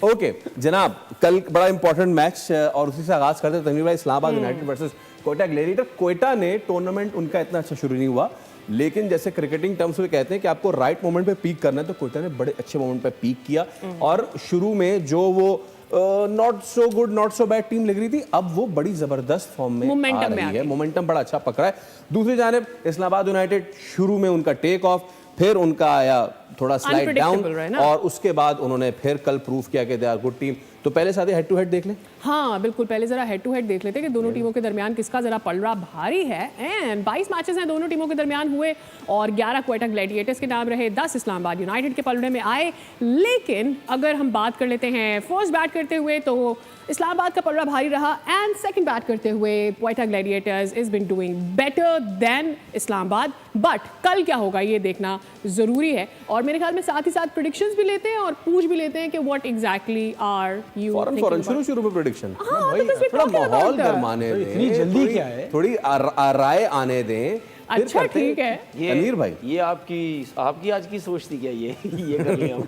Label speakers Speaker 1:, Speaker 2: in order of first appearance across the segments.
Speaker 1: Okay जनाब, कल बड़ा इंपॉर्टेंट मैच और उसी से आगाज करते हैं तनवीर भाई, Islamabad United versus Quetta gladiator. Quetta ने टूर्नामेंट उनका इतना अच्छा शुरू नहीं हुआ, लेकिन जैसे क्रिकेटिंग टर्म्स में कहते हैं कि आपको राइट मोमेंट पे पीक करना है, तो कोयटा ने बड़े अच्छे मोमेंट पे पीक किया और शुरू में जो वो not so good not so bad team लग रही थी, अब वो बड़ी जबरदस्त फॉर्म में आ रही है, मोमेंटम बड़ा अच्छा पकड़ा है। दूसरी जानिब इस्लामाबाद यूनाइटेड, शुरू में उनका टेक ऑफ, फिर उनका आया थोड़ा स्लाइड डाउन और उसके बाद उन्होंने फिर कल प्रूव किया कि दे आर गुड टीम। तो पहले साथ हेड टू हेड देख लें।
Speaker 2: हाँ बिल्कुल, पहले जरा हेड टू हेड देख लेते हैं कि दोनों टीमों के दरमियान किसका जरा पलड़ा भारी है। एंड 22 मैचेस हैं दोनों टीमों के दरमियान हुए और 11 कोयटा ग्लैडिएटर्स के नाम रहे, 10 इस्लामाबाद यूनाइटेड के पलड़े में आए। लेकिन अगर हम बात कर लेते हैं फर्स्ट बैट करते हुए तो इस्लामाबाद का पलड़ा भारी रहा एंड सेकंड बैट करते हुए Quetta Gladiators is been doing better than Islamabad. But कल क्या होगा ये देखना जरूरी है और मेरे ख्याल में साथ ही साथ प्रेडिक्शंस भी लेते हैं और पूछ भी लेते हैं कि व्हाट एग्जैक्टली आर यू
Speaker 1: फौरन शुरू में प्रेडिक्शन।
Speaker 2: हाँ, तो
Speaker 1: थोड़ा माहौल गरमाने दें,
Speaker 3: इतनी जल्दी क्या है,
Speaker 1: थोड़ी राय आने दें।
Speaker 2: अच्छा ठीक है
Speaker 3: तनवीर भाई, ये आपकी आज की सोच थी क्या? ये कर लिया हम।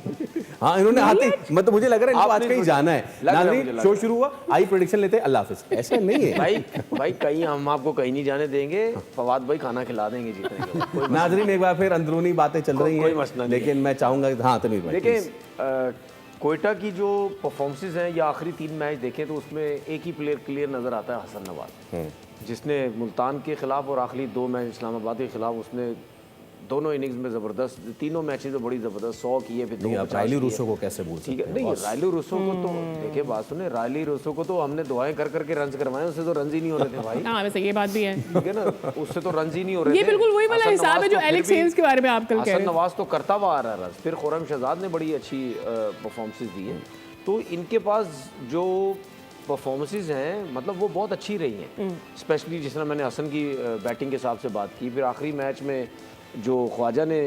Speaker 1: हाँ, इन्होंने आते मतलब मुझे लग रहा है इनको आज कहीं जाना है। नाज़रीन, शो शुरू हुआ, आई प्रेडिक्शन लेते हैं, अल्लाह हाफिज़। ऐसा नहीं है
Speaker 3: भाई कहीं हम आपको कहीं नहीं जाने देंगे, फवाद भाई खाना खिला देंगे जीतने।
Speaker 1: नाज़रीन, एक बार फिर अंदरूनी बातें चल रही हैं, लेकिन मैं चाहूंगा हाँ तनवीर भाई,
Speaker 3: देखिए कोयटा की जो परफॉर्मेंसेस हैं या आखिरी 3 मैच देखें तो उसमें एक ही प्लेयर क्लियर नज़र आता है, हसन नवाज, जिसने मुल्तान के खिलाफ और आखिरी 2 मैच इस्लामाबाद के खिलाफ उसने दोनों इनिंग्स में ज़बरदस्त, तीनों मैचेस में बड़ी ज़बरदस्त 100 किए, फिर 2
Speaker 1: रायली रूसो को कैसे बोल सकते हैं?
Speaker 3: ठीक है, नहीं रायली रूसो को तो देखिए, बात सुने, रायली रूसो को तो हमने दुआएं कर करके रन करवाए, उससे तो रन ही नहीं हो रहे थे भाई।
Speaker 2: हाँ वैसे ये बात भी है,
Speaker 3: ठीक है ना, उससे तो रन ही नहीं हो रहे थे।
Speaker 2: ये बिल्कुल वही वाला हिसाब है जो एलेक्स हेल्स के बारे में आप कल कह रहे थे।
Speaker 3: नवाज तो करता हुआ आ रहा है, फिर खुर्रम शहजाद ने बड़ी अच्छी परफॉर्मेंसेस दी है, तो इनके पास जो परफॉर्मेंसेस हैं मतलब वो बहुत अच्छी रही हैं। स्पेशली जिस तरह मैंने हसन की बैटिंग के हिसाब से बात की, फिर आखिरी मैच में जो ख्वाजा ने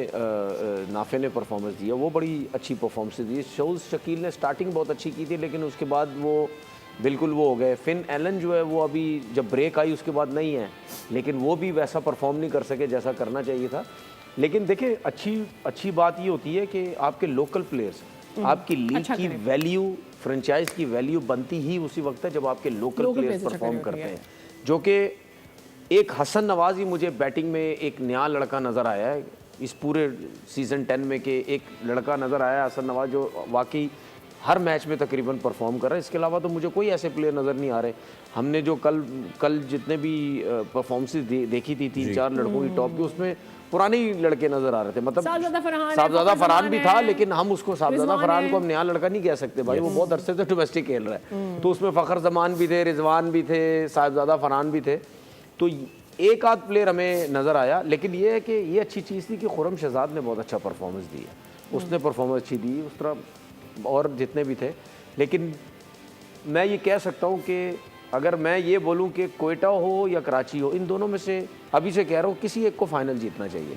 Speaker 3: नाफे ने परफॉर्मेंस दिया वो बड़ी अच्छी परफॉर्मेंस दी। शोज़ शकील ने स्टार्टिंग बहुत अच्छी की थी, लेकिन उसके बाद वो बिल्कुल वो हो गए। फिन एलन जो है वो अभी जब ब्रेक आई उसके बाद नहीं है, लेकिन वो भी वैसा परफॉर्म नहीं कर सके जैसा करना चाहिए था। लेकिन देखिए अच्छी बात ये होती है कि आपके लोकल प्लेयर्स, आपकी लीग की वैल्यू, फ्रेंचाइज की वैल्यू बनती ही उसी वक्त है जब आपके लोकल प्लेयर्स परफॉर्म करते हैं। जो कि एक हसन नवाज ही मुझे बैटिंग में एक नया लड़का नज़र आया है इस पूरे सीज़न 10 में, के एक लड़का नज़र आया हसन नवाज जो वाकई हर मैच में तकरीबन परफॉर्म कर रहा है। इसके अलावा तो मुझे कोई ऐसे प्लेयर नज़र नहीं आ रहे। हमने जो कल जितने भी परफॉर्मेंसेस देखी थी 3-4 लड़कों की टॉप की, उसमें पुराने लड़के नज़र आ रहे थे। मतलब साहबजादा फरहान भी था, लेकिन हम उसको साहबजादा फरहान को हम नया लड़का नहीं कह सकते भाई, वो बहुत अरसे से डोमेस्टिक खेल रहा है। तो उसमें फ़खर जमान भी थे, रिजवान भी थे, साहबजादा फरहान भी थे, तो एक आध प्लेयर हमें नज़र आया। लेकिन ये है कि ये अच्छी चीज़ थी कि खुर्रम शहजाद ने बहुत अच्छा परफॉर्मेंस दी है, उसने परफॉर्मेंस अच्छी दी, उस तरह और जितने भी थे। लेकिन मैं ये कह सकता हूँ कि अगर मैं ये बोलूँ कि कोयटा हो या कराची हो, इन दोनों में से अभी से कह रहा हूँ किसी एक को फाइनल जीतना चाहिए।